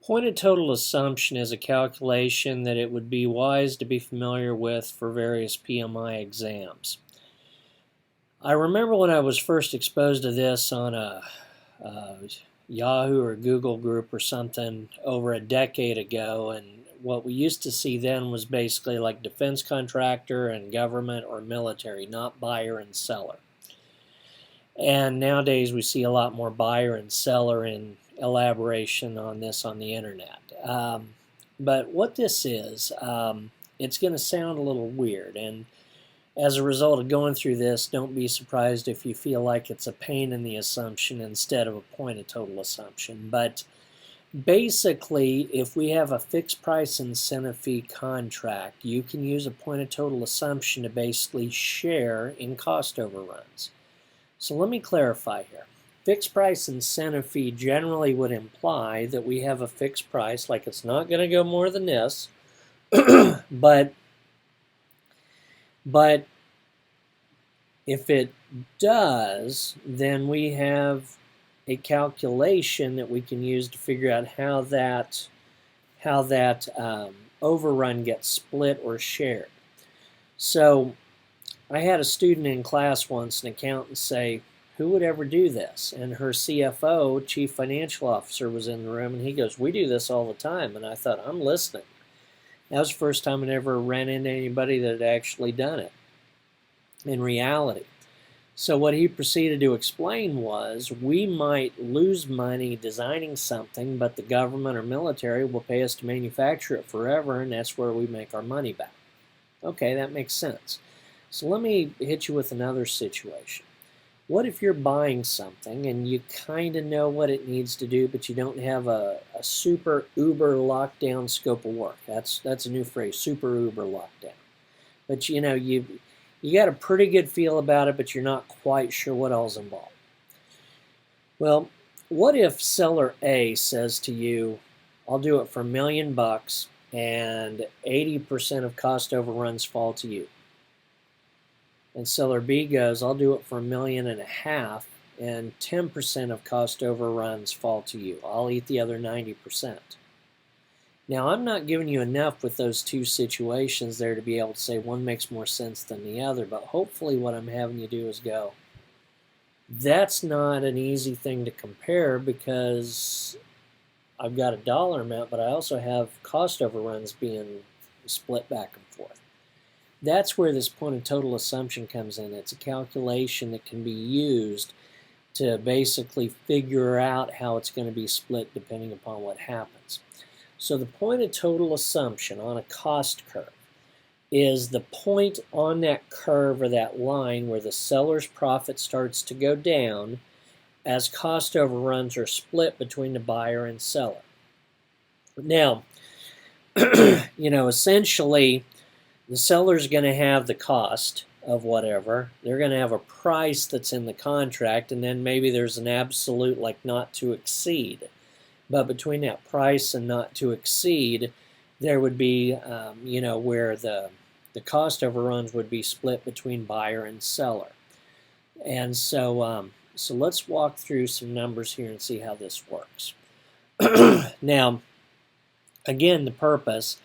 Pointed total assumption is a calculation that it would be wise to be familiar with for various PMI exams. I remember when I was first exposed to this on a Yahoo or Google group or something over a decade ago, and what we used to see then was basically like defense contractor and government or military, not buyer and seller. And nowadays we see a lot more buyer and seller in elaboration on this on the internet. But what this is, it's going to sound a little weird, and as a result of going through this, don't be surprised if you feel like it's a pain in the assumption instead of a pointed total assumption. But basically, if we have a fixed price incentive fee contract, you can use a pointed total assumption to basically share in cost overruns. So let me clarify here. Fixed price incentive fee generally would imply that we have a fixed price, like it's not going to go more than this, but if it does, then we have a calculation that we can use to figure out how that overrun gets split or shared. So I had a student in class once, an accountant, say, "Who would ever do this?" And her CFO, Chief Financial Officer, was in the room, and he goes, "We do this all the time." And I thought, I'm listening. That was the first time I ever ran into anybody that had actually done it in reality. So what he proceeded to explain was, we might lose money designing something, but the government or military will pay us to manufacture it forever, and that's where we make our money back. Okay, that makes sense. So let me hit you with another situation. What if you're buying something and you kind of know what it needs to do, but you don't have a super uber lockdown scope of work? That's a new phrase, super uber lockdown. But you know, you got a pretty good feel about it, but you're not quite sure what all's involved. Well, what if seller A says to you, "I'll do it for $1 million and 80% of cost overruns fall to you." And seller B goes, "I'll do it for $1.5 million and 10% of cost overruns fall to you. I'll eat the other 90%. Now, I'm not giving you enough with those two situations there to be able to say one makes more sense than the other, but hopefully what I'm having you do is go, that's not an easy thing to compare, because I've got a dollar amount, but I also have cost overruns being split back and forth. That's where this pointed total assumption comes in. It's a calculation that can be used to basically figure out how it's going to be split depending upon what happens. So the pointed total assumption on a cost curve is the point on that curve or that line where the seller's profit starts to go down as cost overruns are split between the buyer and seller. Now, essentially, the seller's going to have the cost of whatever. They're going to have a price that's in the contract, and then maybe there's an absolute, like, not to exceed. But between that price and not to exceed, there would be, where the cost overruns would be split between buyer and seller. And so let's walk through some numbers here and see how this works. Now, again, the purpose,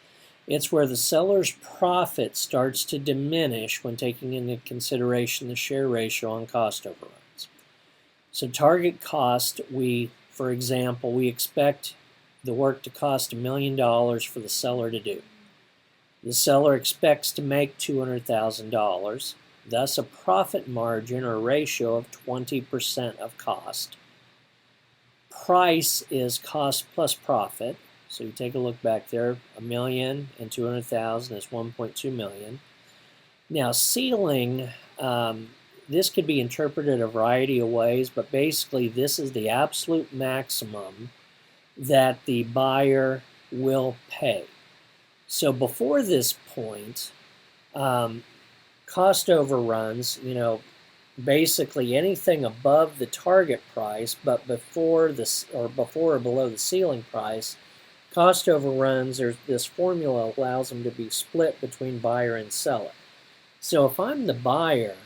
it's where the seller's profit starts to diminish when taking into consideration the share ratio on cost overruns. So target cost, for example, we expect the work to cost $1 million for the seller to do. The seller expects to make $200,000, thus a profit margin or ratio of 20% of cost. Price is cost plus profit. So you take a look back there, $1 million and $200,000 is $1.2 million. Now ceiling, this could be interpreted a variety of ways, but basically this is the absolute maximum that the buyer will pay. So before this point, cost overruns, basically anything above the target price, but before or below the ceiling price, cost overruns, this formula allows them to be split between buyer and seller. So if I'm the buyer,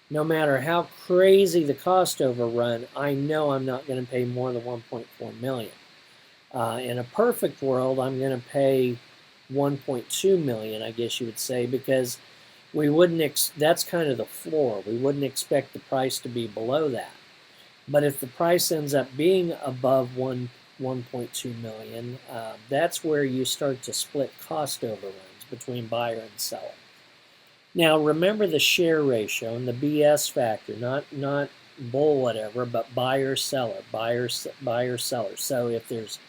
no matter how crazy the cost overrun, I know I'm not going to pay more than $1.4 million. In a perfect world, I'm going to pay 1.2 million, I guess you would say, because we wouldn't. That's kind of the floor. We wouldn't expect the price to be below that. But if the price ends up being above 1.2 million, that's where you start to split cost overruns between buyer and seller. Now remember the share ratio and the BS factor, not bull whatever, but buyer seller, buyer seller. So if there's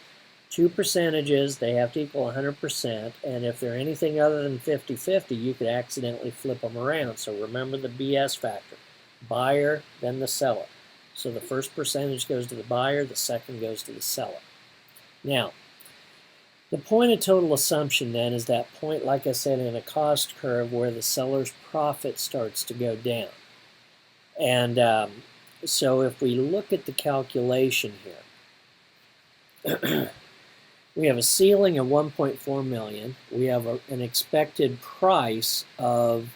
two percentages, they have to equal 100%, and if they're anything other than 50-50, you could accidentally flip them around. So remember the BS factor, buyer, then the seller. So the first percentage goes to the buyer, the second goes to the seller. Now, the point of total assumption then is that point, like I said, in a cost curve where the seller's profit starts to go down. And so if we look at the calculation here, we have a ceiling of 1.4 million. We have an expected price of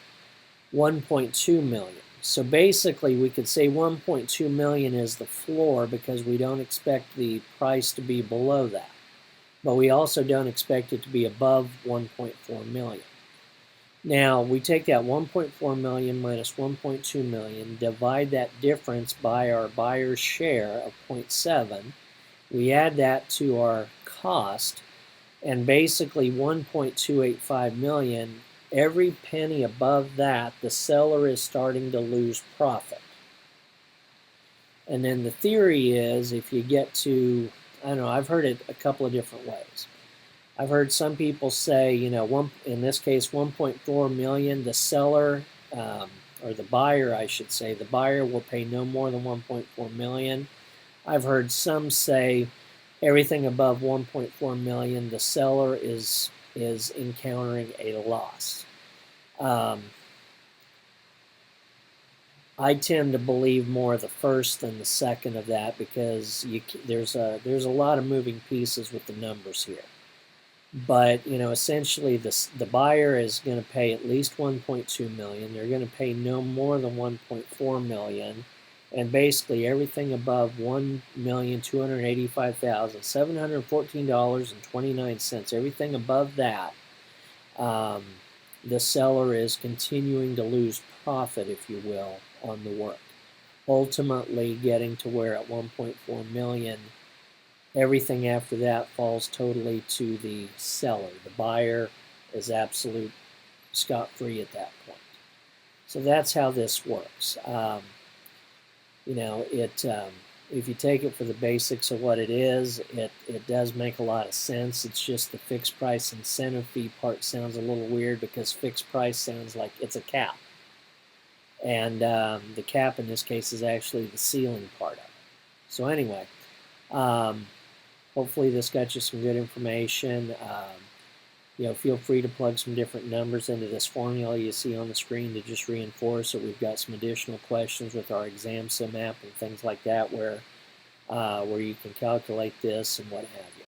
1.2 million. So basically we could say 1.2 million is the floor because we don't expect the price to be below that. But we also don't expect it to be above 1.4 million. Now we take that 1.4 million minus 1.2 million, divide that difference by our buyer's share of 0.7. We add that to our cost, and basically 1.285 million, every penny above that, the seller is starting to lose profit. And then the theory is if you get to, I don't know, I've heard it a couple of different ways. I've heard some people say, in this case, 1.4 million, the seller, or the buyer, I should say, the buyer will pay no more than 1.4 million. I've heard some say everything above 1.4 million, the seller is encountering a loss. I tend to believe more the first than the second of that because there's a lot of moving pieces with the numbers here. But essentially, the buyer is going to pay at least 1.2 million. They're going to pay no more than 1.4 million. And basically everything above $1,285,714.29, everything above that, the seller is continuing to lose profit, if you will, on the work. Ultimately getting to where at 1.4 million, everything after that falls totally to the seller. The buyer is absolute scot-free at that point. So that's how this works. If you take it for the basics of what it is, it does make a lot of sense. It's just the fixed price incentive fee part sounds a little weird because fixed price sounds like it's a cap. And the cap in this case is actually the ceiling part of it. So anyway, hopefully this got you some good information. Feel free to plug some different numbers into this formula you see on the screen to just reinforce it. We've got some additional questions with our exam sim app and things like that where you can calculate this and what have you.